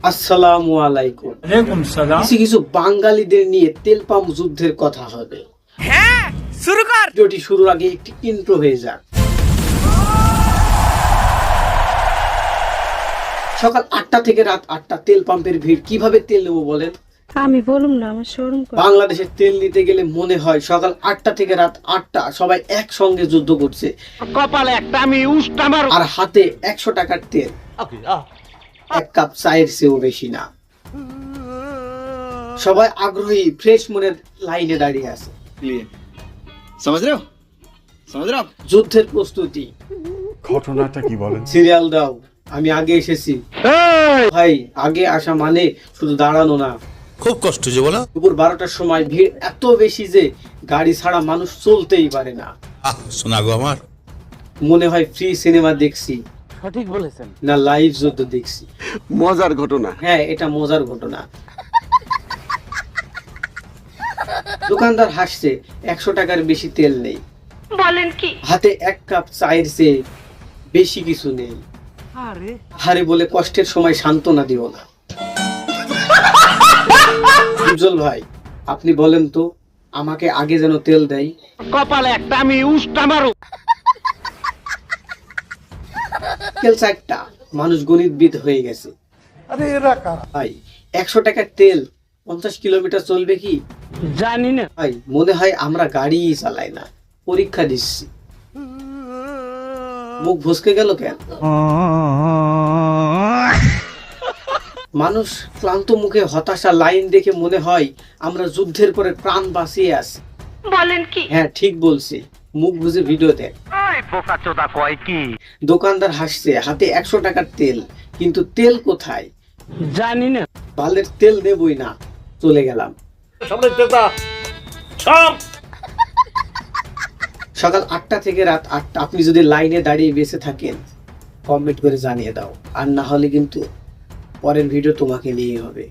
আসসালামু আলাইকুম। ওয়ালাইকুম সালাম। কিছু বাঙালিদের নিয়ে তেল পাম্প যুদ্ধের কথা হবে। হ্যাঁ, শুরু কর। ভিডিওটি শুরুর আগে একটি ইন্ট্রো হয়ে যাক। সকাল 8টা থেকে রাত 8টা তেল পাম্পের ভিড়। কিভাবে তেল নেবো বলেন? আমি বলুম না, আমার শোরুম করে। বাংলাদেশে তেল নিতে গেলে মনে হয় সকাল 8টা থেকে রাত 8টা সবাই একসঙ্গে যুদ্ধ করছে, কপালে একটা আমি উষ্টা মারু। আর হাতে 100 টাকার তেল এক কাপ চায়ের চেয়েও বেশি না। সবাই আগ্রহী, ফ্রেশ মনের লাইনে দাঁড়িয়ে আছে। समझ रहे हो समझ रहे हो आप? যুদ্ধের প্রস্তুতি। ঘটনাটা কি বলেন? সিরিয়াল দাও, আমি আগে এসেছি। ভাই, আগে আসা মানে শুধু দাঁড়ানো না। খুব কষ্ট যে বলো। দুপুর 12টার সময় ভিড় এত বেশি যে গাড়ি ছাড়া মানুষ চলতেই পারে না। শোনা গো আমার, মনে হয় ফ্রি সিনেমা দেখছি, সঠিক বলেছেন। না লাইভ যুদ্ধ দেখছি। মজার ঘটনা। হ্যাঁ, এটা মজার ঘটনা। দোকানদার হাসছে, 100 টাকার বেশি তেল নেই। বলেন কি? হাতে এক কাপ চায়ের চেয়ে বেশি কিছু নেই। আরে বলে কষ্টের সময় সান্ত্বনা দিও না। উজ্জ্বল ভাই, আপনি বলেন তো, আমাকে আগে যেন তেল দেয়। কপালে একটা আমি উষ্টা মারু। তেল 4টা, মানুষ গণিতবিদ হয়ে গেছে। ভাই, 100 টাকার তেল 50 কিলোমিটার চলবে কি? জানি না। ভাই, মনে হয় আমরা গাড়িই চালাই না, পরীক্ষা দিচ্ছি। মুখ ভুসকে গেল কেন? মানুষ ক্লান্ত মুখে হতাশা লাইন দেখে মনে হয় আমরা যুদ্ধের পরে প্রাণ বাঁচিয়ে আছি। বলেন কি? হ্যাঁ, ঠিক বলছি। মুখ বুঝে ভিডিও দেখ। বোকাচোদা কয় কি? দোকানদার হাসছে, হাতে 100 টাকার তেল, কিন্তু তেল কোথায়? জানি না। বালের তেল দেবই না, চলে গেলাম। সকাল 8টা থেকে রাত 8টা আপনি যদি লাইনে দাঁড়িয়ে বেঁচে থাকেন, কমেন্ট করে জানিয়ে দাও। আর না হলে কিন্তু পরের ভিডিও তোমাকে নিয়ে হবে।